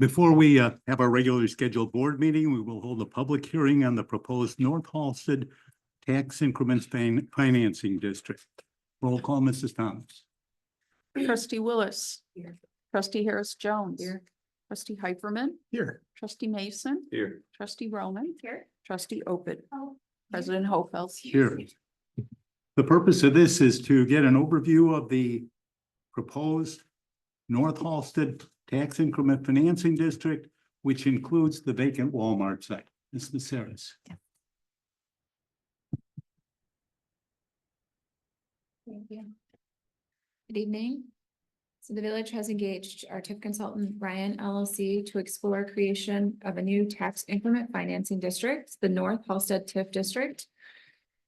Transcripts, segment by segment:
Before we have our regularly scheduled board meeting, we will hold a public hearing on the proposed North Halsted Tax Increments Financing District. Roll call, Mrs. Thomas. Trustee Willis. Here. Trustee Harris Jones. Here. Trustee Hyperman. Here. Trustee Mason. Here. Trustee Roman. Here. Trustee Opid. Oh. President Hofeld. Here. The purpose of this is to get an overview of the proposed North Halsted Tax Increment Financing District, which includes the vacant Walmart site. Mrs. Saris. Thank you. Good evening. So the village has engaged our TIF consultant, Ryan LLC, to explore creation of a new tax increment financing district, the North Halsted TIF District,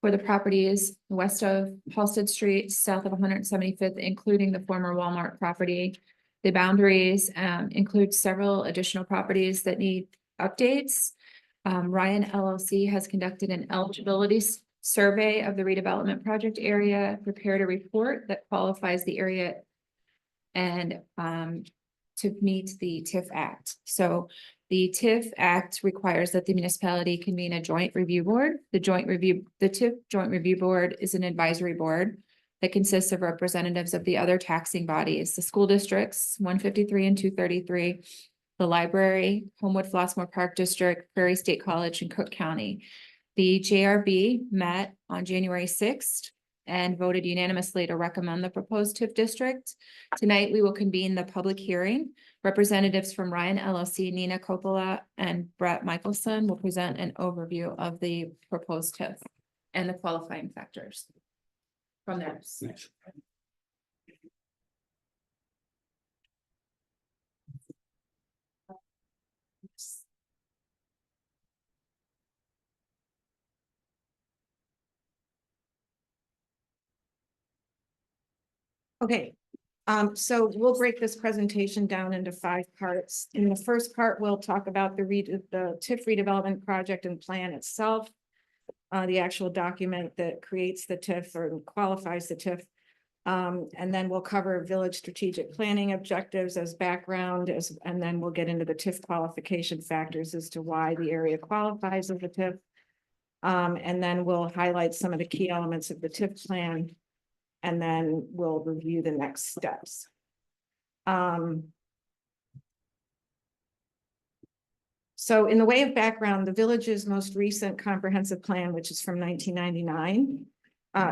for the properties west of Halsted Street, south of 175th, including the former Walmart property. The boundaries include several additional properties that need updates. Ryan LLC has conducted an eligibility survey of the redevelopment project area, prepared a report that qualifies the area and to meet the TIF Act. So the TIF Act requires that the municipality convene a joint review board. The TIF Joint Review Board is an advisory board that consists of representatives of the other taxing bodies, the school districts, 153 and 233, the library, Homewood Flossmoor Park District, Prairie State College, and Cook County. The JRB met on January 6th and voted unanimously to recommend the proposed TIF district. Tonight, we will convene the public hearing. Representatives from Ryan LLC, Nina Coppola, and Brett Michelson will present an overview of the proposed TIF and the qualifying factors from theirs. Thanks. Okay, so we'll break this presentation down into 5 parts. In the first part, we'll talk about the TIF redevelopment project and plan itself. The actual document that creates the TIF or qualifies the TIF. And then we'll cover village strategic planning objectives as background, and then we'll get into the TIF qualification factors as to why the area qualifies as a TIF. And then we'll highlight some of the key elements of the TIF plan. And then we'll review the next steps. So in the way of background, the village's most recent comprehensive plan, which is from 1999,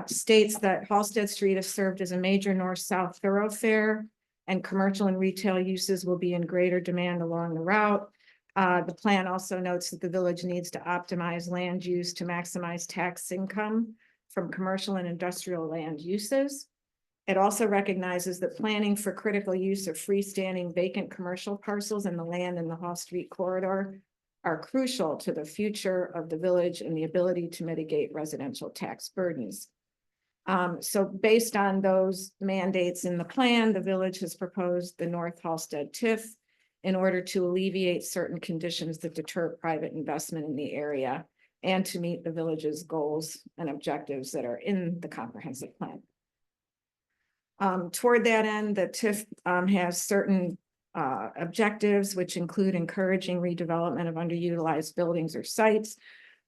states that Halsted Street is served as a major north-south thoroughfare, and commercial and retail uses will be in greater demand along the route. The plan also notes that the village needs to optimize land use to maximize tax income from commercial and industrial land uses. It also recognizes that planning for critical use of freestanding vacant commercial parcels and the land in the Hall Street corridor are crucial to the future of the village and the ability to mitigate residential tax burdens. So based on those mandates in the plan, the village has proposed the North Halsted TIF in order to alleviate certain conditions that deter private investment in the area and to meet the village's goals and objectives that are in the comprehensive plan. Toward that end, the TIF has certain objectives, which include encouraging redevelopment of underutilized buildings or sites,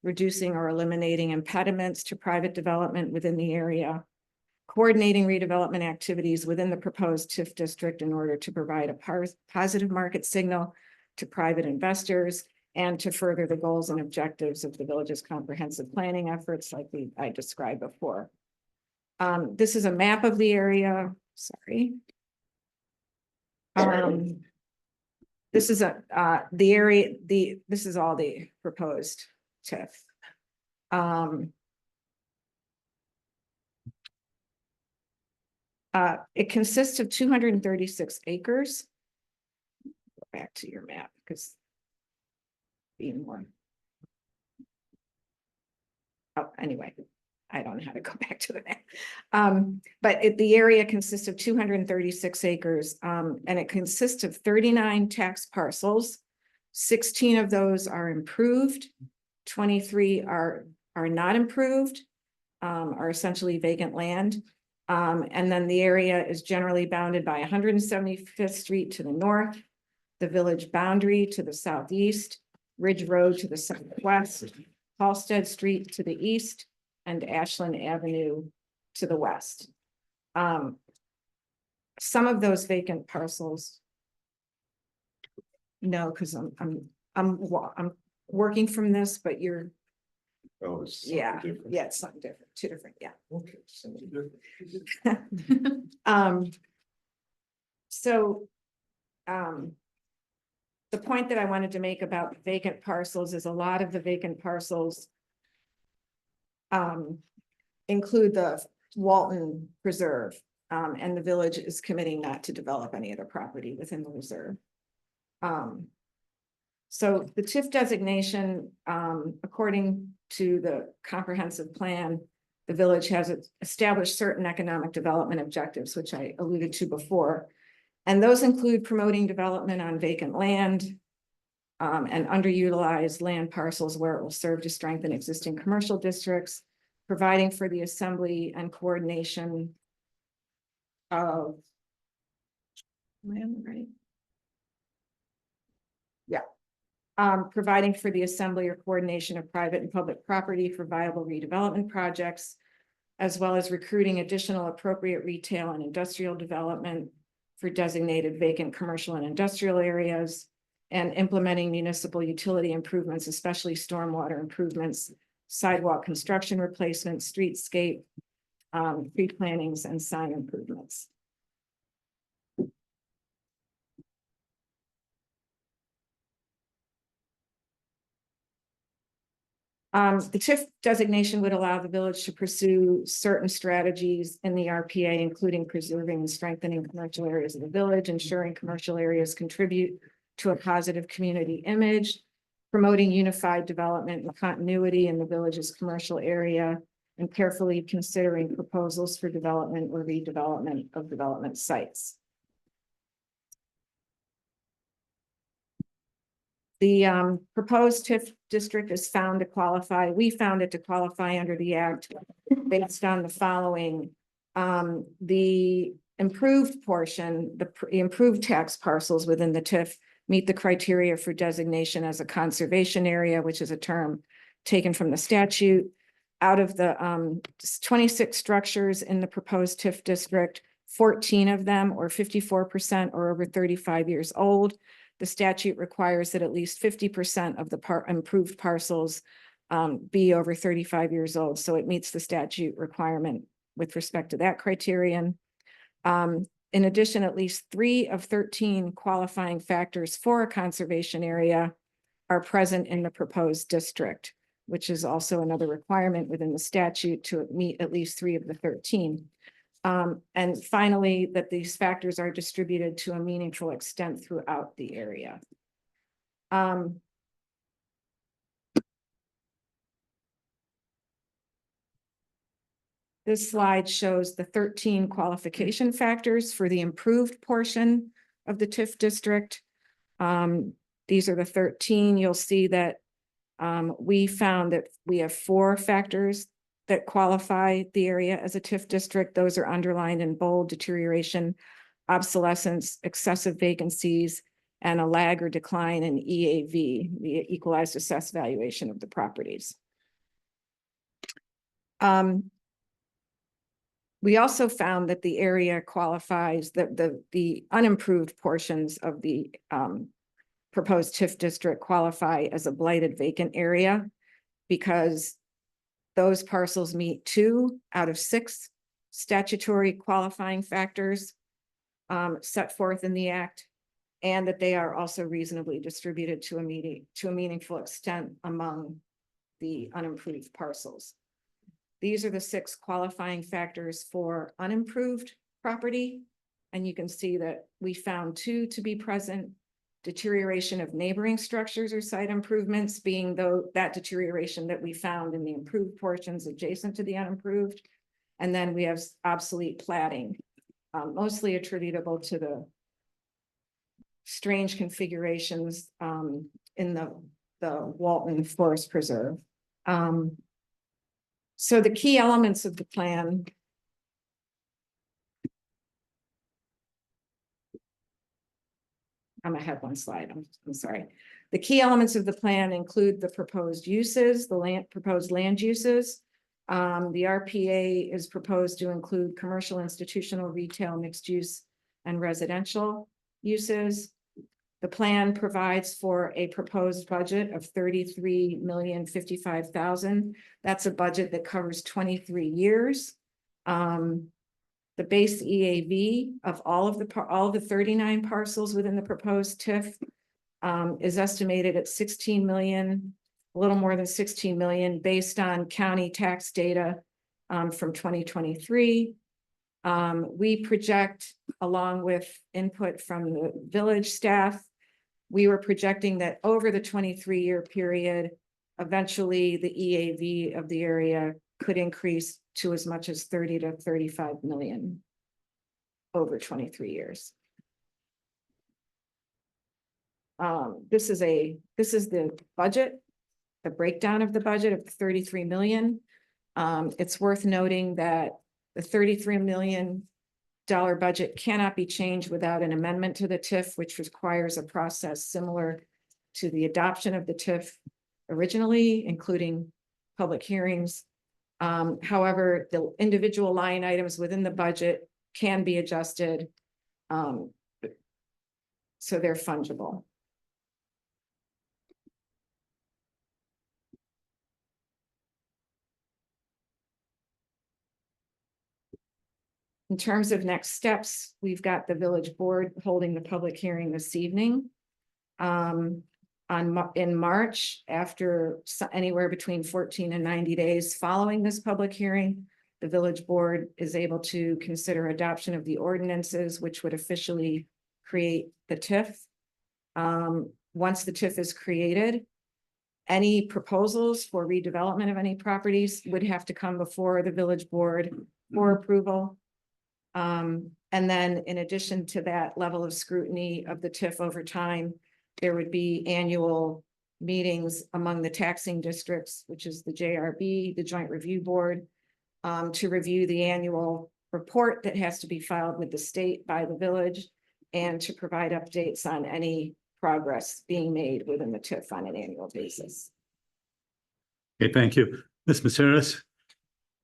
reducing or eliminating impediments to private development within the area, coordinating redevelopment activities within the proposed TIF district in order to provide a positive market signal to private investors, and to further the goals and objectives of the village's comprehensive planning efforts like I described before. This is a map of the area, sorry. This is the area, this is all the proposed TIF. It consists of 236 acres. Go back to your map because being more. Oh, anyway, I don't know how to go back to the map. But the area consists of 236 acres, and it consists of 39 tax parcels. 16 of those are improved, 23 are not improved, are essentially vacant land. And then the area is generally bounded by 175th Street to the north, the village boundary to the southeast, Ridge Road to the southwest, Halsted Street to the east, and Ashland Avenue to the west. Some of those vacant parcels. No, because I'm working from this, but you're, Oh, it's something yeah, different. yeah, it's something different, two different, yeah. Okay, something different. So, the point that I wanted to make about vacant parcels is a lot of the vacant parcels include the Walton Preserve, and the village is committing not to develop any other property within the reserve. So the TIF designation, according to the comprehensive plan, the village has established certain economic development objectives, which I alluded to before. And those include promoting development on vacant land and underutilized land parcels where it will serve to strengthen existing commercial districts, providing for the assembly and coordination of land, right? Yeah. Providing for the assembly or coordination of private and public property for viable redevelopment projects, as well as recruiting additional appropriate retail and industrial development for designated vacant commercial and industrial areas, and implementing municipal utility improvements, especially stormwater improvements, sidewalk construction replacement, streetscape, tree plantings, and sign improvements. The TIF designation would allow the village to pursue certain strategies in the RPA, including preserving and strengthening commercial areas of the village, ensuring commercial areas contribute to a positive community image, promoting unified development and continuity in the village's commercial area, and carefully considering proposals for development or redevelopment of development sites. The proposed TIF district is found to qualify, we found it to qualify under the act based on the following. The improved portion, the improved tax parcels within the TIF meet the criteria for designation as a conservation area, which is a term taken from the statute. Out of the 26 structures in the proposed TIF district, 14 of them, or 54%, are over 35 years old. The statute requires that at least 50% of the improved parcels be over 35 years old. So it meets the statute requirement with respect to that criterion. In addition, at least 3 of 13 qualifying factors for a conservation area are present in the proposed district, which is also another requirement within the statute to meet at least 3 of the 13. And finally, that these factors are distributed to a meaningful extent throughout the area. This slide shows the 13 qualification factors for the improved portion of the TIF district. These are the 13. You'll see that we found that we have 4 factors that qualify the area as a TIF district. Those are underlined in bold: deterioration, obsolescence, excessive vacancies, and a lag or decline in EAV, the equalized assessed valuation of the properties. We also found that the area qualifies, that the unimproved portions of the proposed TIF district qualify as a blighted vacant area because those parcels meet 2 out of 6 statutory qualifying factors set forth in the act, and that they are also reasonably distributed to a meaningful extent among the unimproved parcels. These are the 6 qualifying factors for unimproved property, and you can see that we found 2 to be present: deterioration of neighboring structures or site improvements, being that deterioration that we found in the improved portions adjacent to the unimproved. And then we have obsolete platting, mostly attributable to the strange configurations in the Walton Forest Preserve. So the key elements of the plan I'm ahead one slide, I'm sorry. The key elements of the plan include the proposed uses, proposed land uses. The RPA is proposed to include commercial, institutional, retail, mixed use, and residential uses. The plan provides for a proposed budget of $33,055,000. That's a budget that covers 23 years. The base EAV of all of the 39 parcels within the proposed TIF is estimated at 16 million, a little more than 16 million, based on county tax data from 2023. We project, along with input from the village staff, we were projecting that over the 23-year period, eventually the EAV of the area could increase to as much as 30 to 35 million over 23 years. This is the budget, the breakdown of the budget of 33 million. It's worth noting that the $33 million budget cannot be changed without an amendment to the TIF, which requires a process similar to the adoption of the TIF originally, including public hearings. However, the individual line items within the budget can be adjusted, so they're fungible. In terms of next steps, we've got the village board holding the public hearing this evening. In March, after anywhere between 14 and 90 days following this public hearing, the village board is able to consider adoption of the ordinances, which would officially create the TIF. Once the TIF is created, any proposals for redevelopment of any properties would have to come before the village board for approval. And then in addition to that level of scrutiny of the TIF over time, there would be annual meetings among the taxing districts, which is the JRB, the Joint Review Board, to review the annual report that has to be filed with the state by the village, and to provide updates on any progress being made within the TIF on an annual basis. Okay, thank you. Ms. Maceras,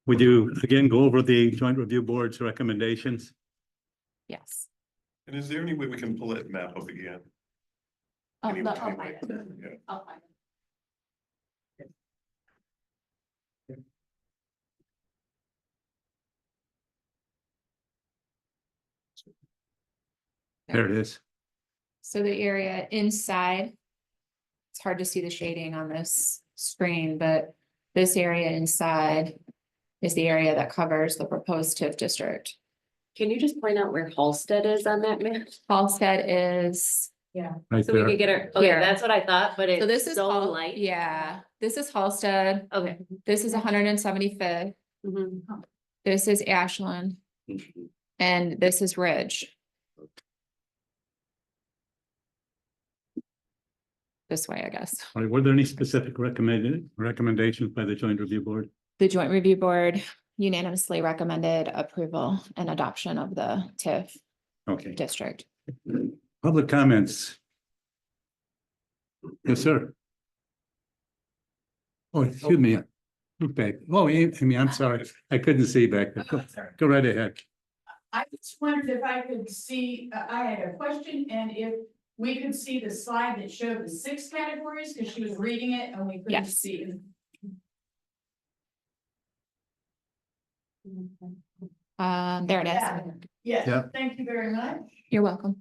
would you again go over the Joint Review Board's recommendations? Yes. And is there any way we can pull that map up again? I'll Any- find anyway, it. yeah. I'll find it. There it is. So the area inside, it's hard to see the shading on this screen, but this area inside is the area that covers the proposed TIF district. Can you just point out where Halsted is on that map? Halsted is, Right So we there. could get her, okay, Here. that's what I thought, but so this it's is, so light. yeah, this is Halsted, Okay. this is 175th, Mhm. this is Ashland, and this is Ridge. This way, I guess. All right, were there any specific recommendations by the Joint Review Board? The Joint Review Board unanimously recommended approval and adoption of the TIF Okay, district. public comments. Yes, sir. Oh, excuse me. Look back. Oh, Amy, I'm sorry. I couldn't see back there. Go right ahead. I just wondered if I could see, I had a question, and if we could see the slide that showed the 6 categories, because she was reading it and we couldn't Yes. see it. There it Yeah. is. Yes, Yeah. thank you very much. You're welcome.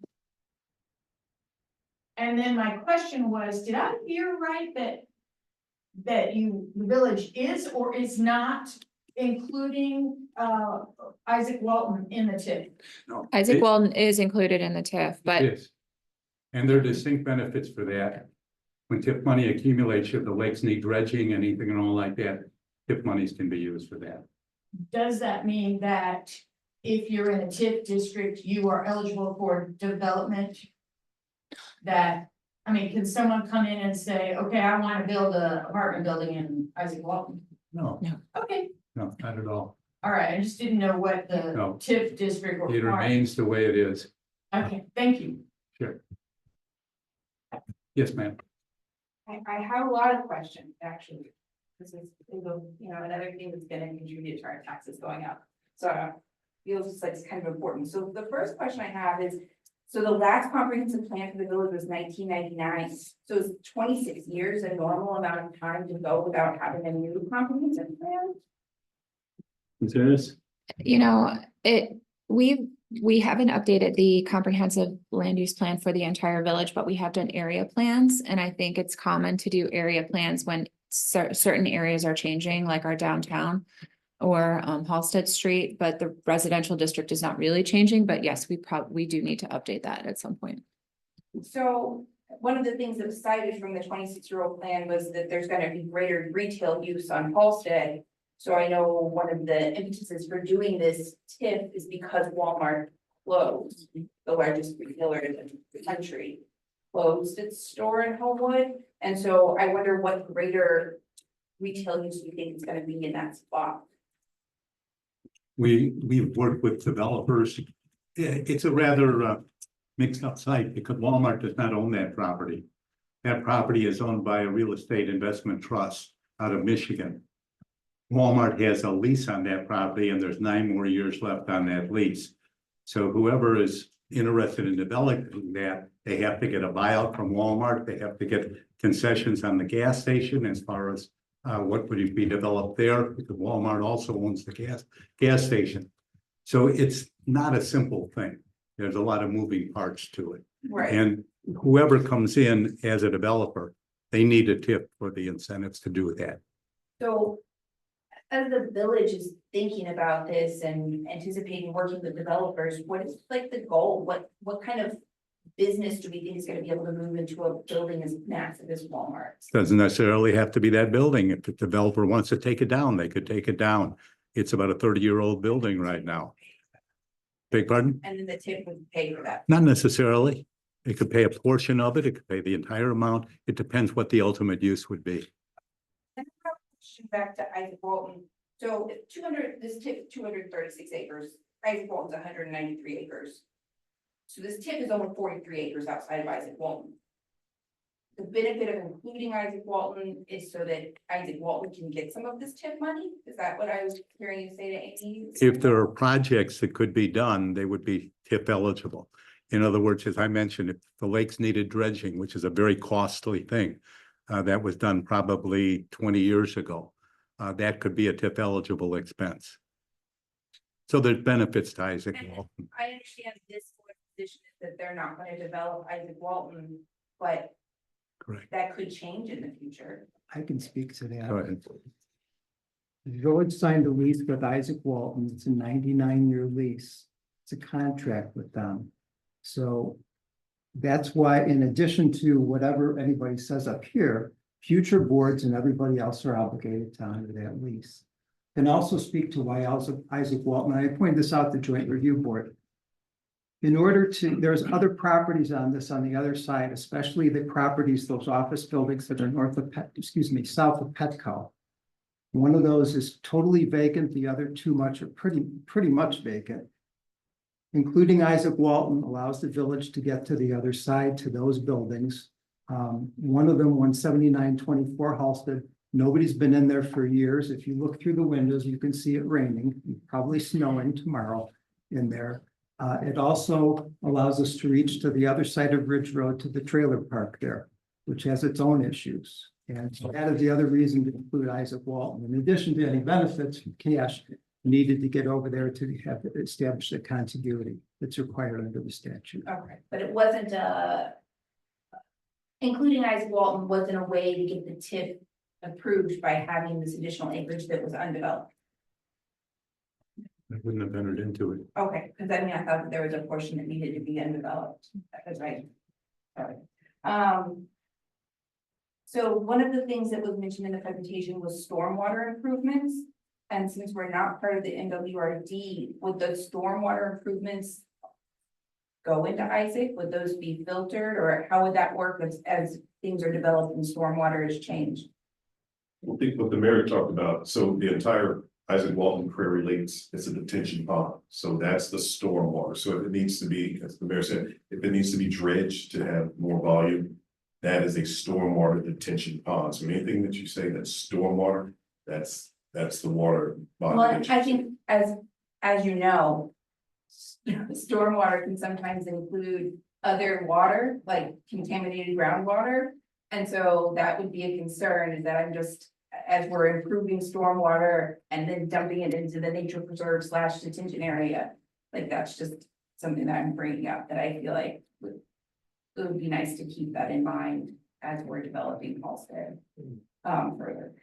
And then my question was, did I hear right that the village is or is not including, Isaac Walton in the TIF? No, Isaac it Walton is included in the TIF, but is. And there are distinct benefits for that. When TIF money accumulates, should the lakes need dredging, anything and all like that, TIF monies can be used for that. Does that mean that if you're in a TIF district, you are eligible for development? That, I mean, can someone come in and say, okay, I want to build an apartment building in Isaac Walton? No, Okay, no, not at all. all right, I just didn't know what the No. TIF district It requires. remains the way it is. Okay, thank you. Sure. Yes, ma'am. I have a lot of questions, actually. This is, another thing that's gonna contribute to our taxes going up. So feels like it's kind of important. So the first question I have is, so the last comprehensive plan for the village was 1999. So is 26 years a normal amount of time to go without having a new comprehensive plan? Is this? We haven't updated the comprehensive land use plan for the entire village, but we have done area plans. And I think it's common to do area plans when certain areas are changing, like our downtown or Halsted Street, but the residential district is not really changing. But yes, we do need to update that at some point. So one of the things that was cited from the 26-year-old plan was that there's gonna be greater retail use on Halsted. So I know one of the impetuses for doing this TIF is because Walmart closed, the largest retailer in the country, closed its store in Homewood. And so I wonder what greater retail use you think is gonna be in that spot. We've worked with developers. It's a rather mixed up site because Walmart does not own that property. That property is owned by a real estate investment trust out of Michigan. Walmart has a lease on that property and there's 9 more years left on that lease. So whoever is interested in developing that, they have to get a buyout from Walmart. They have to get concessions on the gas station as far as what would be developed there, because Walmart also owns the gas station. So it's not a simple thing. There's a lot of moving parts to it. Right. And whoever comes in as a developer, they need a tip for the incentives to do that. So as the village is thinking about this and anticipating working with developers, what is like the goal? What kind of business do we think is gonna be able to move into a building as massive as Walmart? Doesn't necessarily have to be that building. If the developer wants to take it down, they could take it down. It's about a 30-year-old building right now. Beg pardon? And then the tip would pay for that. Not necessarily. It could pay a portion of it. It could pay the entire amount. It depends what the ultimate use would be. Back to Isaac Walton. So this tip, 236 acres, Isaac Walton's 193 acres. So this tip is only 43 acres outside of Isaac Walton. The benefit of including Isaac Walton is so that Isaac Walton can get some of this tip money? Is that what I was hearing you say to Amy? If there are projects that could be done, they would be TIP eligible. In other words, as I mentioned, if the lakes needed dredging, which is a very costly thing, that was done probably 20 years ago. That could be a TIP eligible expense. So there's benefits to Isaac Walton. I understand this position is that they're not going to develop Isaac Walton, but Correct. that could change in the future. I can speak to Go that. ahead. The village signed a lease with Isaac Walton. It's a 99-year lease. It's a contract with them. So that's why, in addition to whatever anybody says up here, future boards and everybody else are obligated to honor that lease. Can also speak to why Isaac Walton, I pointed this out to the Joint Review Board. In order to, there's other properties on this on the other side, especially the properties, those office buildings that are south of Petco. One of those is totally vacant, the other two are pretty much vacant. Including Isaac Walton allows the village to get to the other side to those buildings. One of them, 17924 Halsted, nobody's been in there for years. If you look through the windows, you can see it raining, probably snowing tomorrow in there. It also allows us to reach to the other side of Ridge Road to the trailer park there, which has its own issues. And so that is the other reason to include Isaac Walton. In addition to any benefits, cash needed to get over there to have establish the contiguity that's required under the statute. Okay, but it wasn't including Isaac Walton wasn't a way to get the tip approved by having this additional acreage that was undeveloped. I wouldn't have entered into it. Okay, because I mean, I thought that there was a portion that needed to be undeveloped. That's right. Sorry. So one of the things that was mentioned in the presentation was stormwater improvements. And since we're not part of the NWRD, would the stormwater improvements go into Isaac? Would those be filtered, or how would that work as things are developed and stormwater is changed? I think what the mayor talked about, so the entire Isaac Walton Prairie Lakes is a detention pond, so that's the stormwater. So if it needs to be, as the mayor said, if it needs to be dredged to have more volume, that is a stormwater detention pond. So anything that you say that's stormwater, that's the water Well, body. I think as you know. Stormwater can sometimes include other water, like contaminated groundwater. And so that would be a concern, is that I'm just, as we're improving stormwater and then dumping it into the nature preserve / detention area. Like, that's just something that I'm bringing up, that I feel like it would be nice to keep that in mind as we're developing Halsted further.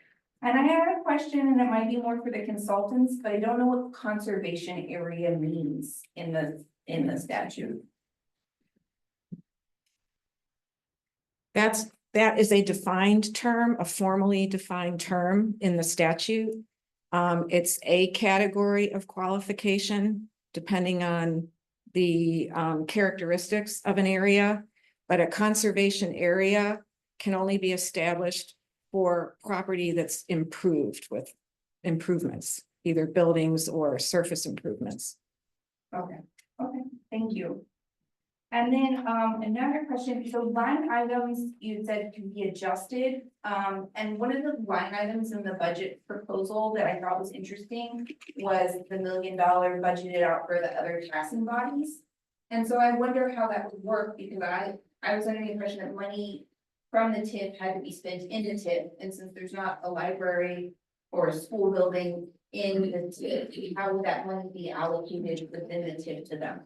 And I had a question, and it might be more for the consultants, but I don't know what conservation area means in the statute. That is a defined term, a formally defined term in the statute. It's a category of qualification depending on the characteristics of an area. But a conservation area can only be established for property that's improved with improvements, either buildings or surface improvements. Okay, thank you. And then another question, so line items you said can be adjusted. And one of the line items in the budget proposal that I thought was interesting was the $1 million budgeted out for the other taxing bodies. And so I wonder how that would work, because I was under the impression that money from the TIF had to be spent into TIF, and since there's not a library or a school building in the TIF, how would that money be allocated within the TIF to them?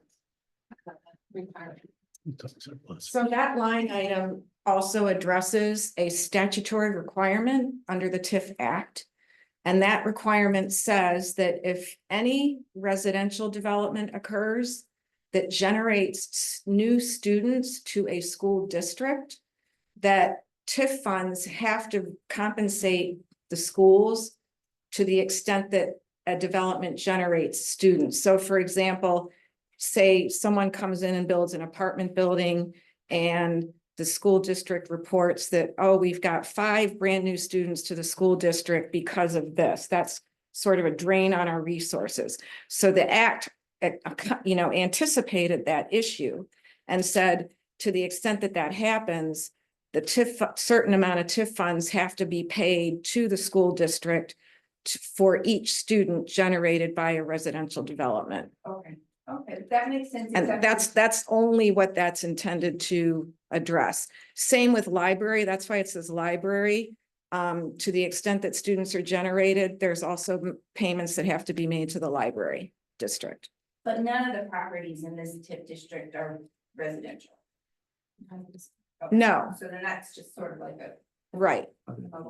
So that line item also addresses a statutory requirement under the TIF Act. And that requirement says that if any residential development occurs that generates new students to a school district, that TIF funds have to compensate the schools to the extent that a development generates students. So for example, say someone comes in and builds an apartment building and the school district reports that, oh, we've got 5 brand new students to the school district because of this. That's sort of a drain on our resources. So the act, anticipated that issue and said, to the extent that that happens, the TIF, certain amount of TIF funds have to be paid to the school district for each student generated by a residential development. Okay, that makes sense. And that's only what that's intended to address. Same with library. That's why it says library. To the extent that students are generated, there's also payments that have to be made to the library district. But none of the properties in this TIF district are residential. Okay, No. So then that's just sort of like a. Right.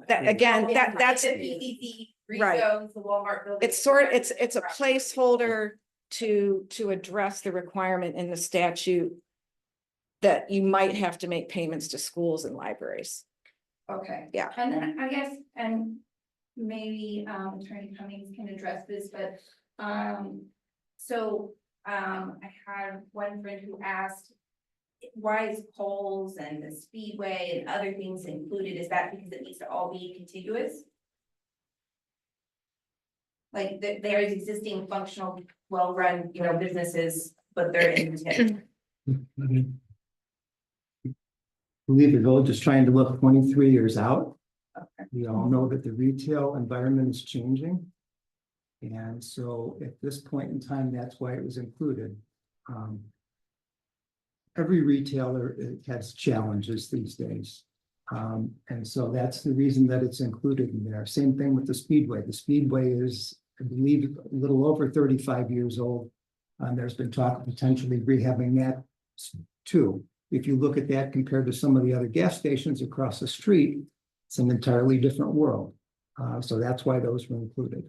That again, that's The PCC right. rezones, the Walmart building. it's a placeholder to address the requirement in the statute that you might have to make payments to schools and libraries. Okay. Yeah. And then I guess, and maybe Attorney Cummings can address this, but I had one friend who asked, why is Kohl's and the Speedway and other things included? Is that because it needs to all be contiguous? Like there is existing functional, well-run, businesses, but they're in the TIF. I believe the village is trying to look 23 years out. Okay. We all know that the retail environment is changing. And so at this point in time, that's why it was included. Every retailer has challenges these days. And so that's the reason that it's included in there. Same thing with the Speedway. The Speedway is, I believe, a little over 35 years old. There's been talk of potentially rehabbing that too. If you look at that compared to some of the other gas stations across the street, it's an entirely different world. So that's why those were included.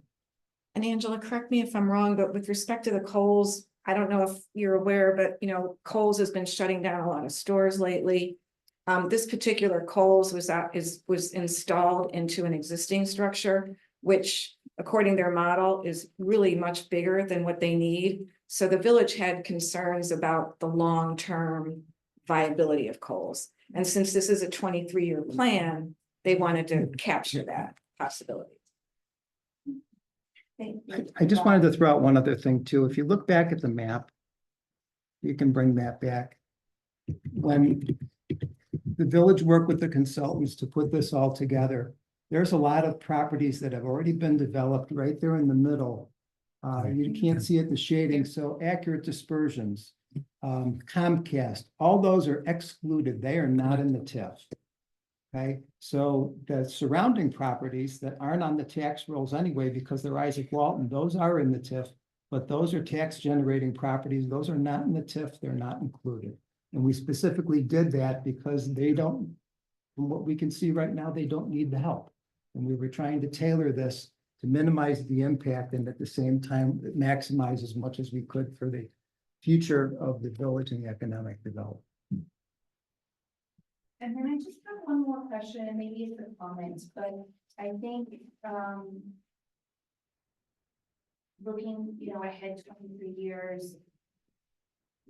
And Angela, correct me if I'm wrong, but with respect to the Kohl's, I don't know if you're aware, but Kohl's has been shutting down a lot of stores lately. This particular Kohl's was installed into an existing structure, which according to their model is really much bigger than what they need. So the village had concerns about the long-term viability of Kohl's. And since this is a 23-year plan, they wanted to capture that possibility. I just wanted to throw out one other thing too. If you look back at the map, you can bring that back. When the village worked with the consultants to put this all together. There's a lot of properties that have already been developed right there in the middle. You can't see it, the shading, so accurate dispersions. Comcast, all those are excluded. They are not in the TIF. Okay, so the surrounding properties that aren't on the tax rolls anyway, because they're Isaac Walton, those are in the TIF. But those are tax generating properties. Those are not in the TIF. They're not included. And we specifically did that because they don't, from what we can see right now, they don't need the help. And we were trying to tailor this to minimize the impact and at the same time maximize as much as we could for the future of the village and the economic development. And then I just have one more question, and maybe it's a comment, but I think, looking, ahead 23 years,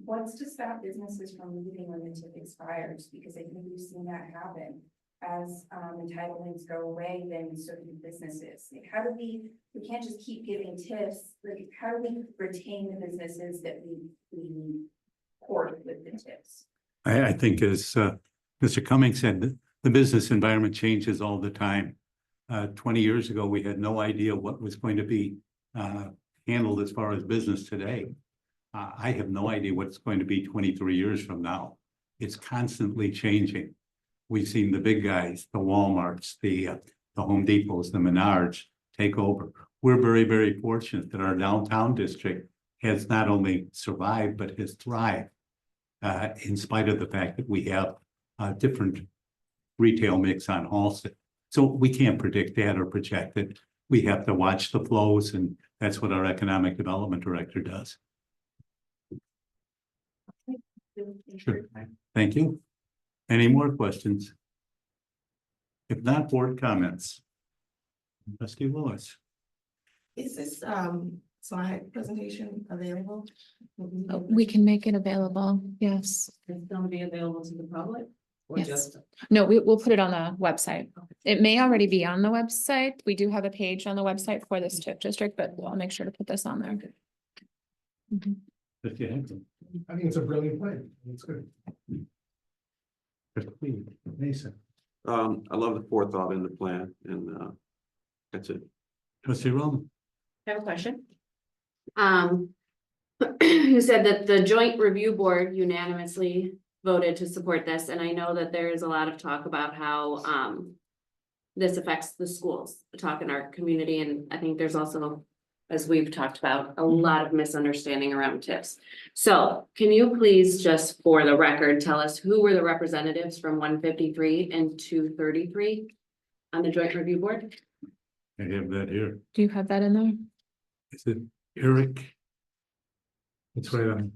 what's to stop businesses from leaving when the TIF expires? Because I think we've seen that happen. As entitlements go away, then so do businesses. Like, how do we can't just keep giving TIFs. Like, how do we retain the businesses that we court with the TIFs? I think as Mr. Cummings said, the business environment changes all the time. 20 years ago, we had no idea what was going to be handled as far as business today. I have no idea what it's going to be 23 years from now. It's constantly changing. We've seen the big guys, the Walmarts, the Home Depots, the Menards take over. We're very, very fortunate that our downtown district has not only survived, but has thrived in spite of the fact that we have a different retail mix on Halsted. So we can't predict that or project it. We have to watch the flows, and that's what our economic development director does. Sure. Thank you. Any more questions? If not, board comments. Trustee Lewis. Is this slide presentation available? We can make it available. Yes. It's gonna be available to the public? Or Yes. just- No, we'll put it on the website. It may already be on the website. We do have a page on the website for this TIF district, but I'll make sure to put this on there. Mhm. Trustee Henson. I think it's a brilliant plan. It's good. Trustee Mason. I love the forethought in the plan and that's it. Trustee Roman. I have a question. You said that the joint review board unanimously voted to support this, and I know that there is a lot of talk about how this affects the schools, talk in our community, and I think there's also, as we've talked about, a lot of misunderstanding around TIFs. So can you please, just for the record, tell us who were the representatives from 153 and 233 on the joint review board? I have that here. Do you have that in there? Is it Eric? It's right on.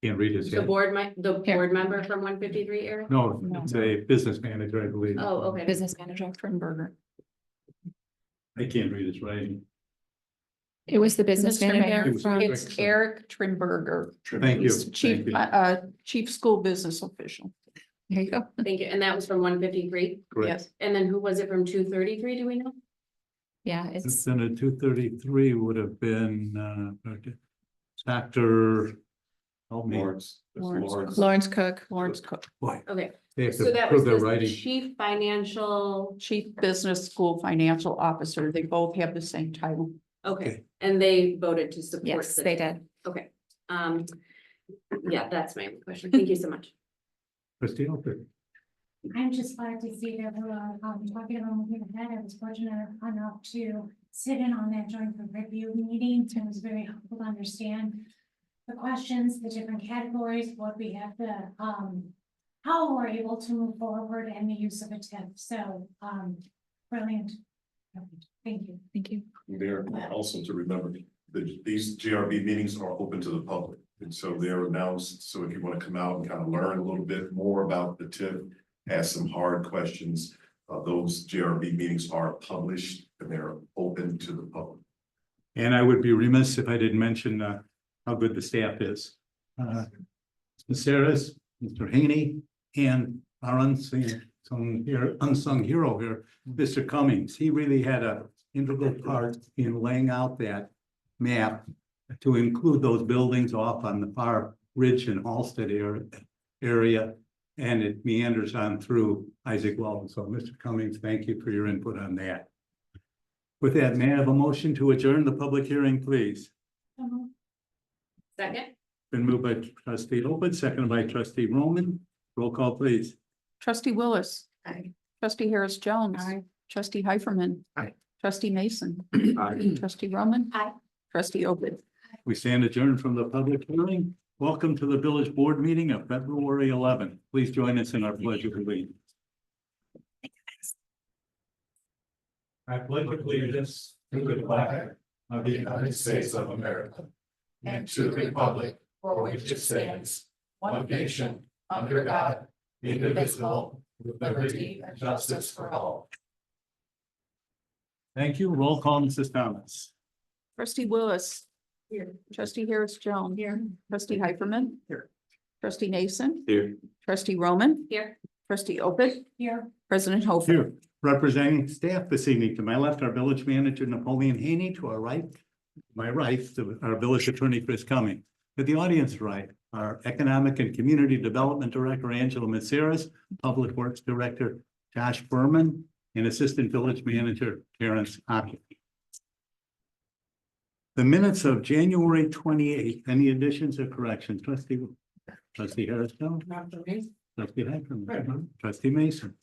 Can't read his The head. board Here. member from 153, Eric? No, it's a business manager, I believe. Oh, okay. Business manager from Berger. I can't read his writing. It was the business Mr. Mayor, manager from, It's Eric Trimberger. Thank you. He's Chief, Thank you. chief school business official. there you go. Thank you. And that was from 153? Correct. Yes. And then who was it from 233? Do we know? Yeah, it's, Then a 233 would have been Dr. Help me. Lawrence. That's Lawrence. Lawrence Cook. Lawrence Cook, Boy, Okay, they have so to that prove was their the writing. chief financial, chief business school financial officer. They both have the same title. okay, and they voted to support. yes, the- they did. Okay, yeah, that's my question. Thank you so much. Trustee Alford. I'm just glad to see that we're talking about moving ahead. I was fortunate enough to sit in on that joint review meeting, so it was very helpful to understand the questions, the different categories, what we have to, how we're able to move forward and the use of a TIF. So, brilliant. Thank you. Thank you. There also to remember that these GRB meetings are open to the public. And so they're announced, so if you want to come out and kind of learn a little bit more about the TIF, ask some hard questions, those GRB meetings are published and they're open to the public. And I would be remiss if I didn't mention how good the staff is. Ms. Saris, Mr. Haney, and our unsung hero here, Mr. Cummings. He really had an integral part in laying out that map to include those buildings off on the far ridge and Halsted area and it meanders on through Isaac Walton. So Mr. Cummings, thank you for your input on that. With that, may I have a motion to adjourn the public hearing, please? Second? Been moved by trustee Opeth, seconded by trustee Roman. Roll call, please. Trustee Willis. Aye. Trustee Harris Jones. Aye. Trustee Heiferman. Aye. Trustee Mason. Aye. Trustee Roman. Aye. Trustee Opeth. We stand adjourned from the public hearing. Welcome to the village board meeting of February 11th. Please join us in our pledge of allegiance. I pledge allegiance to the flag of the United States of America and to the republic for which it stands, one nation, under God, indivisible, with liberty and justice for all. Thank you. Roll call, Mrs. Thomas. Trustee Willis. Here. Trustee Harris Jones. Here. Trustee Heiferman. Here. Trustee Nason. Here. Trustee Roman. Here. Trustee Opeth. Here. President Hofer. Here, representing staff this evening, to my left, our village manager Napoleon Haney, to our right, my right, our village attorney Chris Cumming. To the audience right, our economic and community development director Angela Maceras, public works director Josh Berman, and assistant village manager Terrence Hockey. The minutes of January 28th, any additions or corrections? Trustee Harris Jones? Not for me. Trustee Heiferman? Trustee Mason?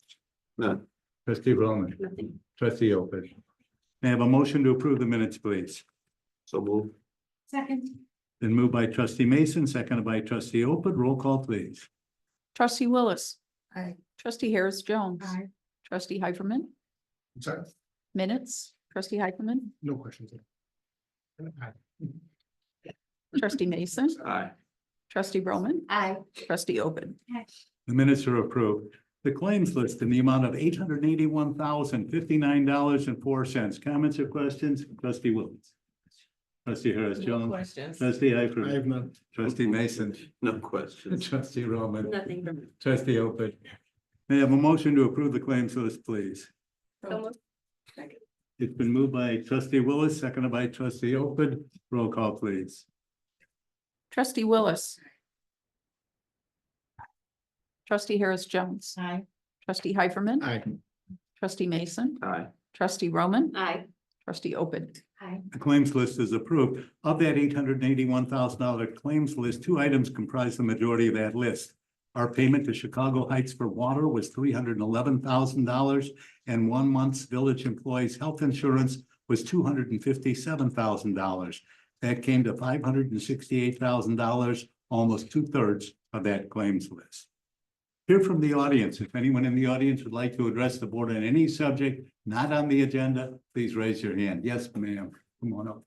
None. Trustee Roman? Nothing. Trustee Opeth. May I have a motion to approve the minutes, please? So move. Second. Then moved by trustee Mason, seconded by trustee Opeth. Roll call, please. Trustee Willis. Aye. Trustee Harris Jones. Aye. Trustee Heiferman. Sorry, Minutes. Trustee Heiferman. no questions. Trustee Mason. Aye. Trustee Roman. Aye. Trustee Opeth. The minutes are approved. The claims list in the amount of $881,059.04. Comments or questions? Trustee Williams. Trustee Harris Jones. Questions. Trustee Eichner. I have none. Trustee Mason. No questions. Trustee Roman. Nothing from. Trustee Opeth. May I have a motion to approve the claims list, please? It's been moved by trustee Willis, seconded by trustee Opeth. Roll call, please. Trustee Willis. Trustee Harris Jones. Aye. Trustee Heiferman. Aye. Trustee Mason. Aye. Trustee Roman. Aye. Trustee Opeth. The claims list is approved. Of that $881,000 claims list, two items comprise the majority of that list. Our payment to Chicago Heights for water was $311,000, and 1 month's village employees' health insurance was $257,000. That came to $568,000, almost 2/3 of that claims list. Hear from the audience. If anyone in the audience would like to address the board on any subject not on the agenda, please raise your hand. Yes, ma'am. Come on up.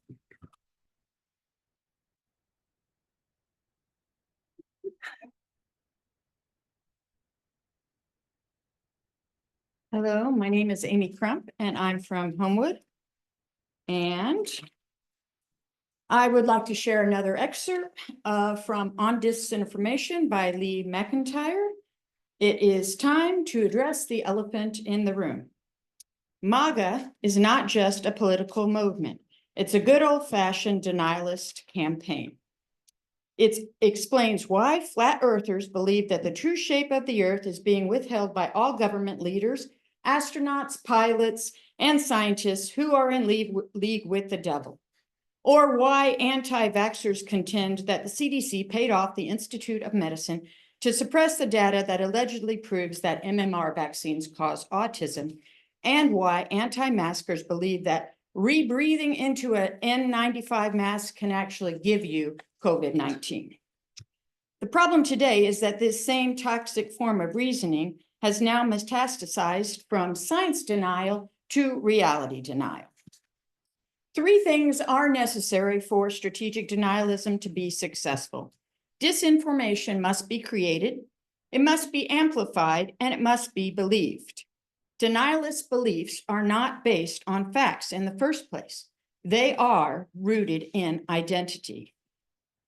Hello, my name is Amy Crump and I'm from Homewood. And I would like to share another excerpt from On Disinformation by Lee McIntyre. It is time to address the elephant in the room. MAGA is not just a political movement. It's a good old-fashioned denialist campaign. It explains why flat earthers believe that the true shape of the earth is being withheld by all government leaders, astronauts, pilots, and scientists who are in league with the devil. Or why anti-vaxxers contend that the CDC paid off the Institute of Medicine to suppress the data that allegedly proves that MMR vaccines cause autism, and why anti-maskers believe that rebreathing into an N95 mask can actually give you COVID-19. The problem today is that this same toxic form of reasoning has now metastasized from science denial to reality denial. Three things are necessary for strategic denialism to be successful. Disinformation must be created, it must be amplified, and it must be believed. Denialist beliefs are not based on facts in the first place. They are rooted in identity.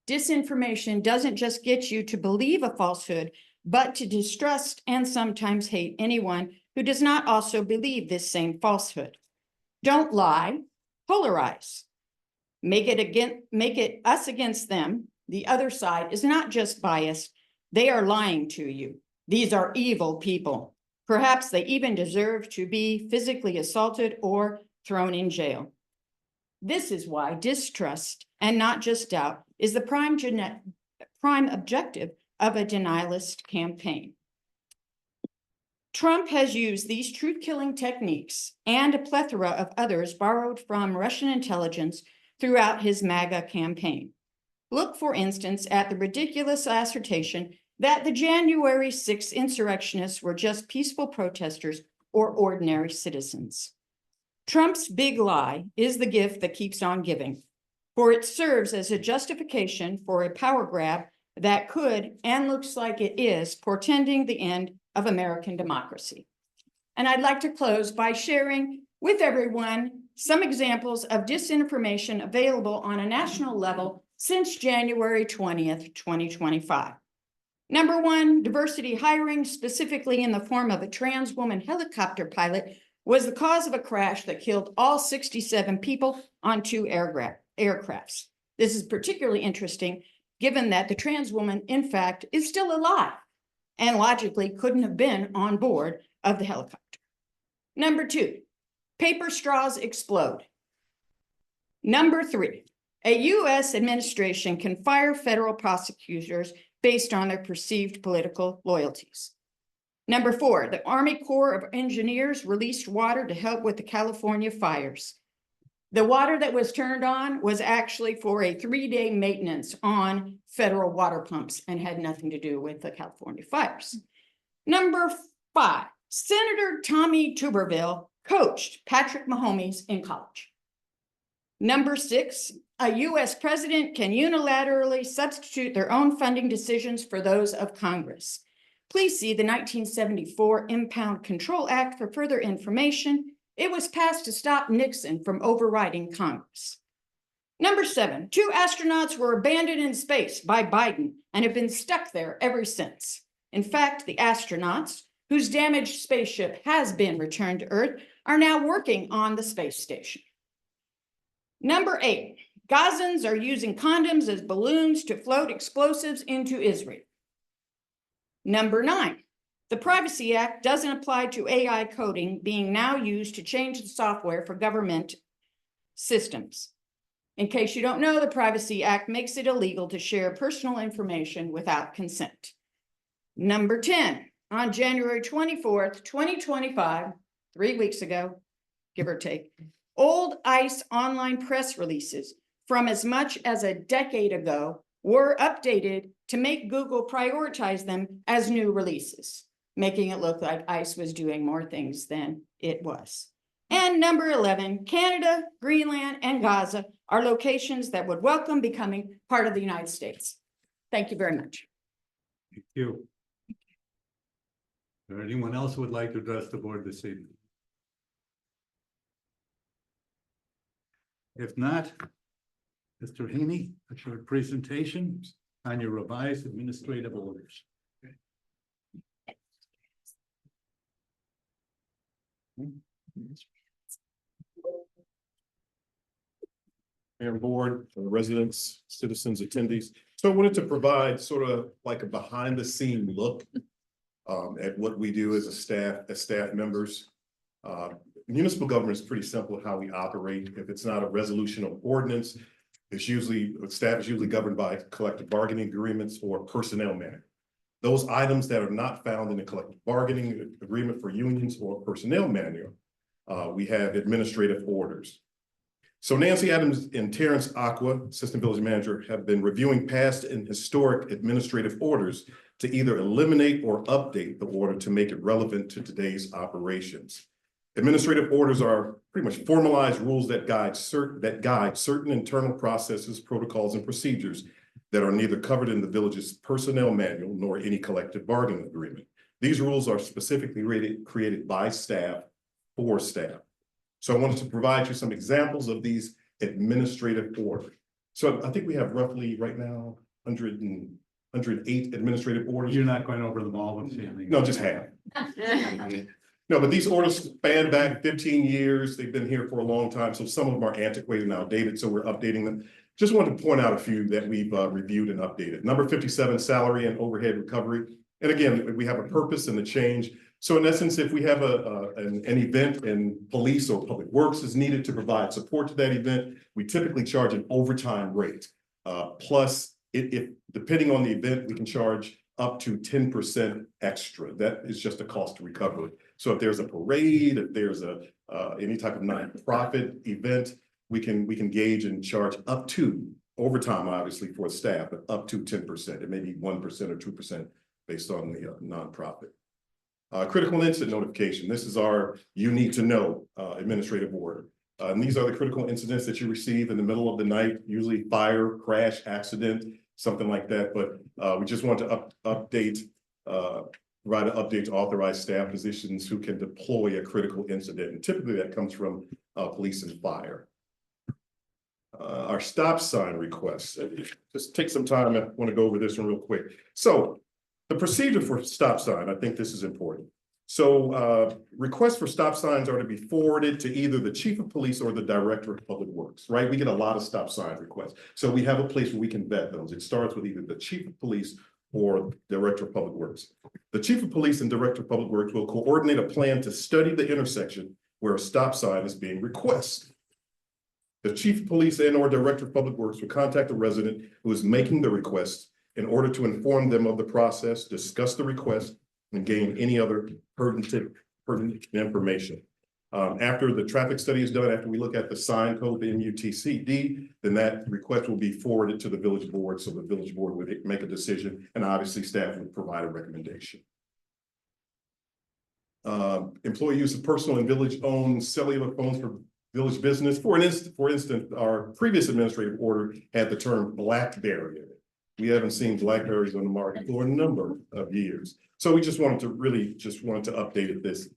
Disinformation doesn't just get you to believe a falsehood, but to distrust and sometimes hate anyone who does not also believe this same falsehood. Don't lie, polarize. Make it us against them. The other side is not just biased, they are lying to you. These are evil people. Perhaps they even deserve to be physically assaulted or thrown in jail. This is why distrust, and not just doubt, is the prime objective of a denialist campaign. Trump has used these truth-killing techniques and a plethora of others borrowed from Russian intelligence throughout his MAGA campaign. Look, for instance, at the ridiculous assertion that the January 6th insurrectionists were just peaceful protesters or ordinary citizens. Trump's big lie is the gift that keeps on giving, for it serves as a justification for a power grab that could, and looks like it is, portending the end of American democracy. And I'd like to close by sharing with everyone some examples of disinformation available on a national level since January 20th, 2025. Number one, diversity hiring, specifically in the form of a trans woman helicopter pilot, was the cause of a crash that killed all 67 people on 2 aircrafts. This is particularly interesting given that the trans woman, in fact, is still alive and logically couldn't have been on board of the helicopter. Number two, paper straws explode. Number three, a U.S. administration can fire federal prosecutors based on their perceived political loyalties. Number four, the Army Corps of Engineers released water to help with the California fires. The water that was turned on was actually for a 3-day maintenance on federal water pumps and had nothing to do with the California fires. Number five, Senator Tommy Tuberville coached Patrick Mahomes in college. Number six, a U.S. president can unilaterally substitute their own funding decisions for those of Congress. Please see the 1974 Impound Control Act for further information. It was passed to stop Nixon from overriding Congress. Number seven, 2 astronauts were abandoned in space by Biden and have been stuck there ever since. In fact, the astronauts, whose damaged spaceship has been returned to Earth, are now working on the space station. Number 8, Gazans are using condoms as balloons to float explosives into Israel. Number 9, the Privacy Act doesn't apply to AI coding being now used to change the software for government systems. In case you don't know, the Privacy Act makes it illegal to share personal information without consent. Number 10, on January 24th, 2025, 3 weeks ago, give or take, old ICE online press releases from as much as a decade ago were updated to make Google prioritize them as new releases, making it look like ICE was doing more things than it was. And number 11, Canada, Greenland, and Gaza are locations that would welcome becoming part of the United States. Thank you very much. Thank you. Is there anyone else who would like to address the board this evening? If not, Mr. Haney, a short presentation on your revised administrative orders. Mayor, board, residents, citizens, attendees. So I wanted to provide sort of like a behind the scene look at what we do as staff members. Municipal government is pretty simple how we operate. If it's not a resolution or ordinance, staff is usually governed by collective bargaining agreements or personnel manual. Those items that are not found in a collective bargaining agreement for unions or personnel manual, we have administrative orders. So Nancy Adams and Terrence Aqua, Assistant Village Manager, have been reviewing past and historic administrative orders to either eliminate or update the order to make it relevant to today's operations. Administrative orders are pretty much formalized rules that guide certain internal processes, protocols, and procedures that are neither covered in the village's personnel manual nor any collective bargaining agreement. These rules are specifically created by staff for staff. So I wanted to provide you some examples of these administrative orders. So I think we have roughly right now 108 administrative orders. You're not going over them all this evening. No, just half. No, but these orders span back 15 years. They've been here for a long time. So some of them are antiquated and outdated. So we're updating them. Just wanted to point out a few that we've reviewed and updated. Number 57, salary and overhead recovery. And again, we have a purpose and a change. So in essence, if we have an event and police or public works is needed to provide support to that event, we typically charge an overtime rate. Plus, if depending on the event, we can charge up to 10% extra. That is just a cost to recovery. So if there's a parade, if there's any type of nonprofit event, we can gauge and charge up to overtime, obviously for staff, but up to 10%. It may be 1% or 2% based on the nonprofit. Critical incident notification. This is our you need to know administrative order. And these are the critical incidents that you receive in the middle of the night, usually fire, crash, accident, something like that. But we just want to provide an update to authorized staff positions who can deploy a critical incident. And typically that comes from police and fire. Our stop sign requests. Just take some time. I want to go over this one real quick. So the procedure for stop sign, I think this is important. So requests for stop signs are to be forwarded to either the chief of police or the director of public works, right? We get a lot of stop sign requests. So we have a place where we can vet those. It starts with either the chief of police or director of public works. The chief of police and director of public works will coordinate a plan to study the intersection where a stop sign is being requested. The chief of police and or director of public works will contact the resident who is making the request in order to inform them of the process, discuss the request, and gain any other pertinent information. After the traffic study is done, after we look at the sign code, the MUTCD, then that request will be forwarded to the village board. So the village board would make a decision, and obviously staff would provide a recommendation. Employee use of personal and village-owned cellular phones for village business. For instance, our previous administrative order had the term BlackBerry in it. We haven't seen BlackBerries on the market for a number of years. So we just wanted to update this.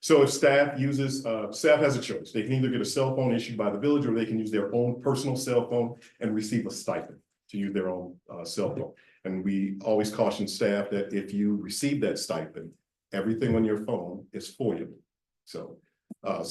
So if staff has a choice. They can either get a cell phone issued by the village or they can use their own personal cell phone and receive a stipend to use their own cell phone. And we always caution staff that if you receive that stipend, everything on your phone is FOIA. So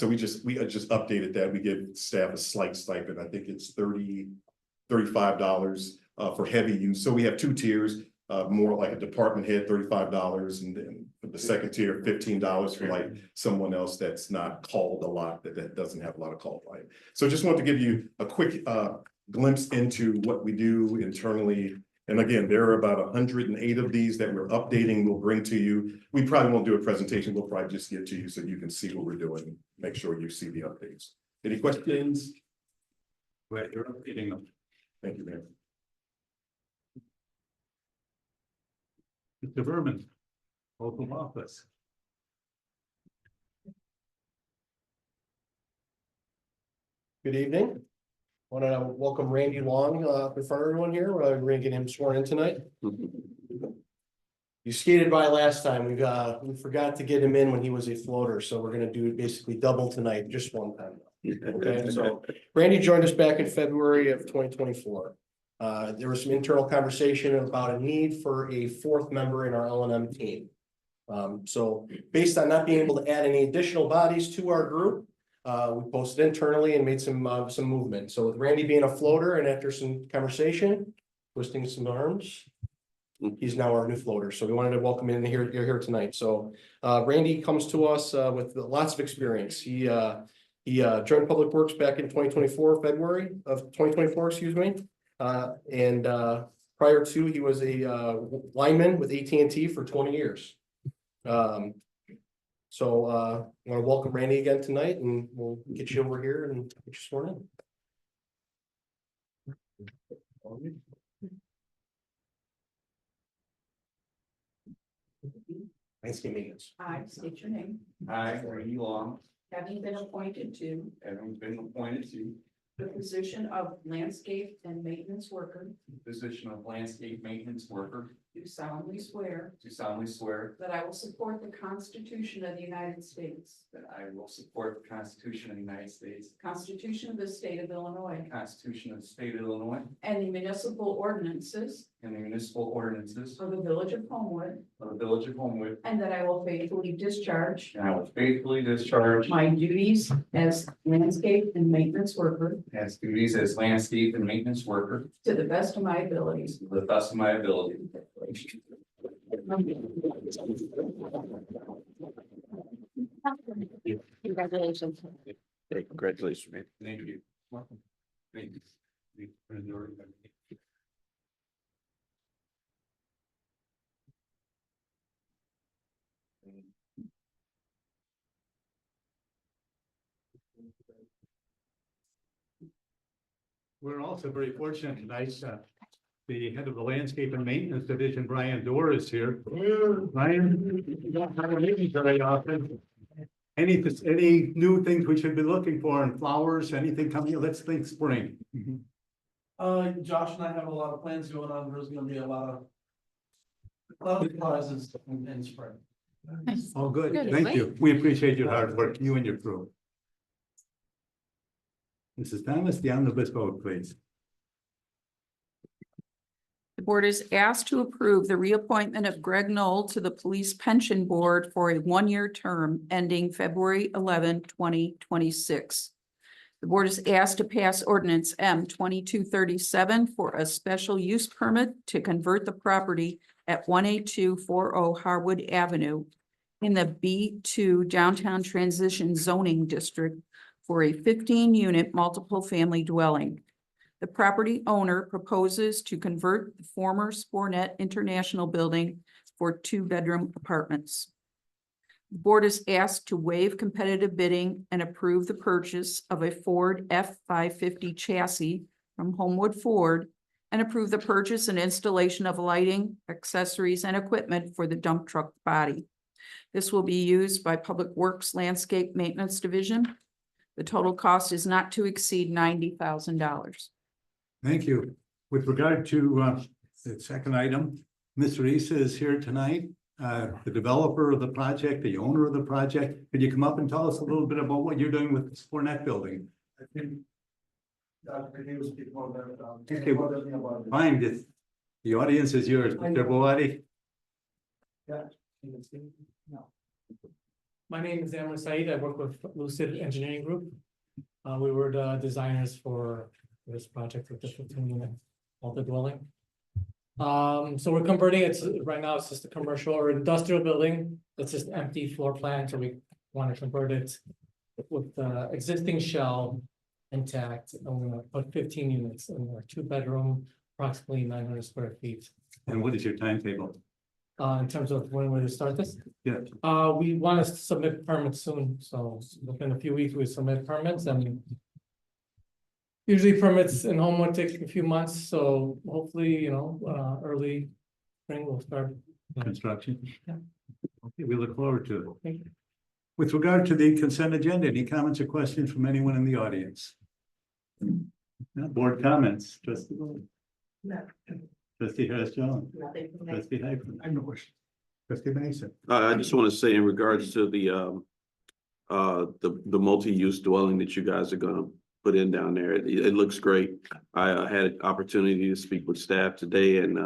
we just updated that. We give staff a slight stipend. I think it's $35 for heavy use. So we have two tiers, more like a department head, $35, and then the second tier, $15 for like someone else that's not called a lot, that doesn't have a lot of call volume. So just want to give you a quick glimpse into what we do internally. And again, there are about 108 of these that we're updating. We'll bring to you. We probably won't do a presentation. We'll probably just get to you so you can see what we're doing. Make sure you see the updates. Any questions? Well, you're updating them. Thank you, Mayor. Mr. Berman, oath of office. Good evening. I want to welcome Randy Long in front of everyone here. We're going to get him sworn in tonight. You skated by last time. We forgot to get him in when he was a floater, so we're going to do basically double tonight, just one time. Okay, so Randy joined us back in February of 2024. There was some internal conversation about a need for a fourth member in our L&M team. So based on not being able to add any additional bodies to our group, we posted internally and made some movement. So with Randy being a floater and after some conversation, twisting some arms, he's now our new floater. So we wanted to welcome him in here. You're here tonight. So Randy comes to us with lots of experience. He joined Public Works back in February of 2024, excuse me. Prior to, he was a lineman with AT&T for 20 years. So I want to welcome Randy again tonight, and we'll get you over here and get you sworn in. Nice meeting you. I state your name. I, Randy Long, Having been appointed to the position of landscape and maintenance worker, position of landscape maintenance worker, do solemnly swear do solemnly swear that I will support the Constitution of the United States, that I will support the Constitution of the United States, Constitution of the State of Illinois, the Constitution of the State of Illinois, and the municipal ordinances and the municipal ordinances of the Village of Homewood, of the Village of Homewood, and that I will faithfully discharge and I will faithfully discharge my duties as landscape and maintenance worker as duties as landscape and maintenance worker to the best of my abilities. to the best of my ability. Congratulations. Hey, congratulations, man. Thank you. Welcome. Thank you. We're also very fortunate tonight, the head of the Landscape and Maintenance Division, Brian Dorr, is here. Brian, you don't have a meeting very often. Any new things we should be looking for in flowers, anything coming, let's think spring. Josh and I have a lot of plans going on. There's gonna be a lot of surprises in spring. Oh, good, Good. thank you. We appreciate your hard work, you and your crew. Mrs. Thomas, the omnibus vote, please. The board is asked to approve the reappointment of Greg Knoll to the Police Pension Board for a one-year term ending February 11, 2026. The board is asked to pass ordinance M 2237 for a special use permit to convert the property at 18240 Harwood Avenue in the B2 Downtown Transition Zoning District for a 15-unit multiple family dwelling. The property owner proposes to convert the former Spornet International Building for 2-bedroom apartments. The board is asked to waive competitive bidding and approve the purchase of a Ford F-550 chassis from Homewood Ford and approve the purchase and installation of lighting, accessories, and equipment for the dump truck body. This will be used by Public Works Landscape Maintenance Division. The total cost is not to exceed $90,000. Thank you. With regard to the second item, Mr. Issa is here tonight, the developer of the project, the owner of the project. Could you come up and tell us a little bit about what you're doing with the Spornet building? I think Dr. Hughes speak more Okay, fine, the audience is yours, Mr. Boati. No. My name is Amr Saeed. I work with Lucid Engineering Group. We were the designers for this project with the 15-unit multi-dwelling. So we're converting it right now. It's just a commercial or industrial building. It's just empty floor plan. So we want to convert it with the existing shell intact. And we're going to put 15 units in a 2-bedroom, approximately 900 square feet. And what is your timetable? In terms of when we start this? Yeah. We want to submit permits soon, so within a few weeks we submit permits, and usually permits in Homewood take a few months, so hopefully, early spring we'll start. Construction? Yeah. Okay, we look forward to it. Thank you. With regard to the consent agenda, any comments or questions from anyone in the audience? No, board comments, trustee. Trustee Harris Jones. Trustee Hyphen. I have no question. Trustee Mason. I just want to say in regards to the multi-use dwelling that you guys are gonna put in down there, it looks great. I had an opportunity to speak with staff today, and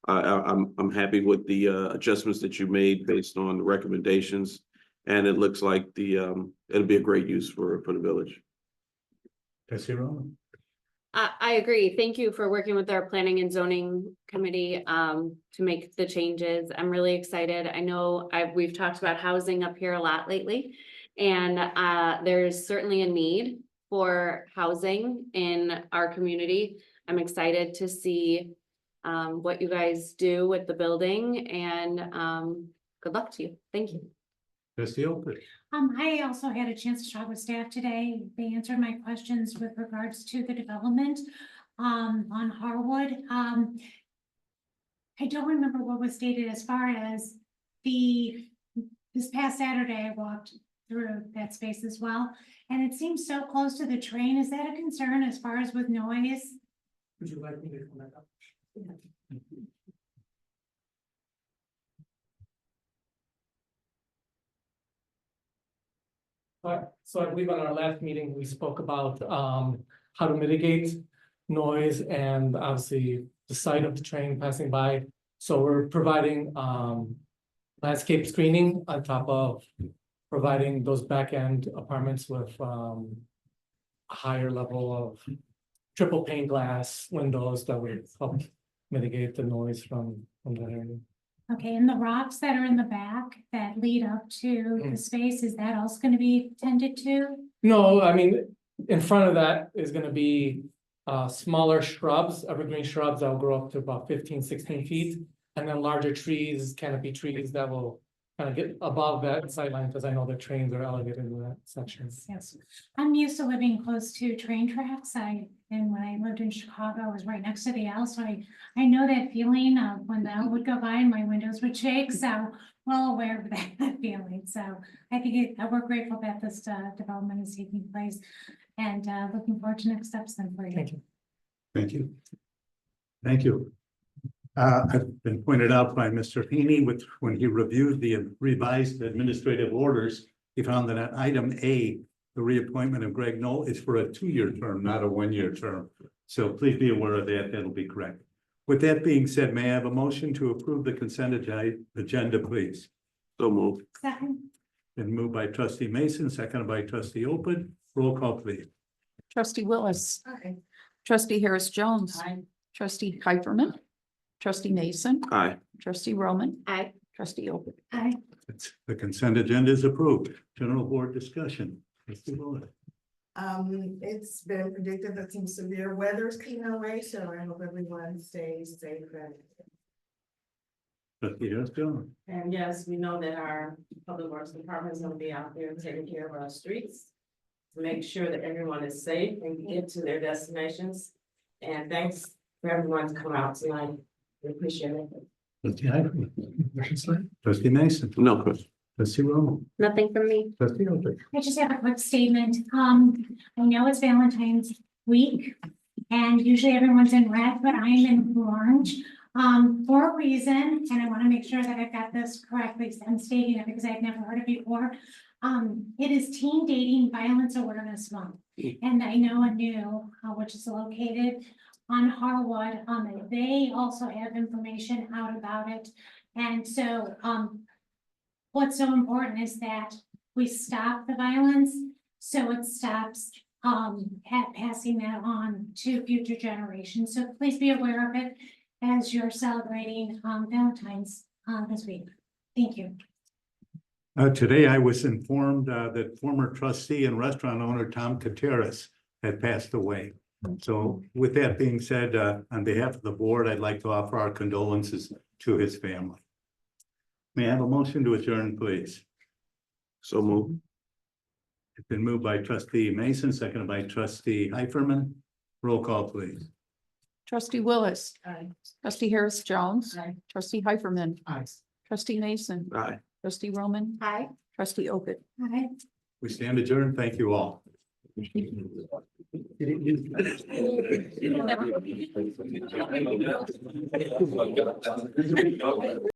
I'm happy with the adjustments that you made based on the recommendations, and it looks like it'll be a great use for the village. Trustee Roman. I agree. Thank you for working with our planning and zoning committee to make the changes. I'm really excited. I know we've talked about housing up here a lot lately, and there's certainly a need for housing in our community. I'm excited to see what you guys do with the building, and good luck to you. Thank you. Trustee Oakley. I also had a chance to talk with staff today. They answered my questions with regards to the development on Harwood. I don't remember what was stated as far as this past Saturday, I walked through that space as well, and it seems so close to the train. Is that a concern as far as with noise? Would you like me to come back up? So I believe on our last meeting, we spoke about how to mitigate noise and obviously the sight of the train passing by. So we're providing landscape screening on top of providing those back-end apartments with a higher level of triple pane glass windows that would help mitigate the noise from that area. Okay, and the rocks that are in the back that lead up to the space, is that also gonna be tended to? No, I mean, in front of that is gonna be smaller shrubs, evergreen shrubs that will grow up to about 15, 16 feet. And then larger trees, canopy trees that will kind of get above that sightline, because I know the trains are elevated in that section. Yes, I'm used to living close to train tracks. And when I lived in Chicago, I was right next to the L, so I know that feeling of when the L would go by and my windows would shake, so well aware of that feeling. So I think we're grateful that this development is taking place and looking forward to next steps then for you. Thank you. Thank you. Thank you. I've been pointed out by Mr. Heaney when he reviewed the revised administrative orders, he found that at item A, the reappointment of Greg Knoll is for a 2-year term, not a 1-year term. So please be aware of that. That'll be correct. With that being said, may I have a motion to approve the consent agenda, please? So moved. Second, Been moved by trustee Mason, seconded by trustee Open. Roll call, please. Trustee Willis, Aye. trustee Harris Jones, trustee Heiferman, trustee Mason, Aye. trustee Roman, Aye. trustee Open. aye. The consent agenda is approved. General board discussion. Trustee Willis. It's been predicted that some severe weather is coming our way, so I hope everyone stays safe and. Trustee Harris Jones. And yes, we know that our public works department is gonna be out there taking care of our streets. To make sure that everyone is safe and get to their destinations. And thanks for everyone to come out tonight. We appreciate it. Trustee Heiferman. Trustee Mason. No, Chris. Trustee Roman. Nothing from me. Trustee Open. I just have a quick statement. I know it's Valentine's week and usually everyone's in red, but I am in orange. For a reason, and I want to make sure that I've got this correctly. I'm stating it because I've never heard it before. It is Teen Dating Violence Awareness Month. And I know anew, which is located on Harwood, they also have information out about it. And so, what's so important is that we stop the violence, so it stops passing that on to future generations. So please be aware of it as you're celebrating Valentine's this week. Thank you. Today I was informed that former trustee and restaurant owner Tom Kateris had passed away. So with that being said, on behalf of the board, I'd like to offer our condolences to his family. May I have a motion to adjourn, please? So moved. It's been moved by trustee Mason, seconded by trustee Heiferman. Roll call, please. Trustee Willis, Aye. trustee Harris Jones, Aye. trustee Heiferman, Aye. trustee Mason, Aye. trustee Roman, Aye. trustee Open. Aye. We stand adjourned. Thank you all.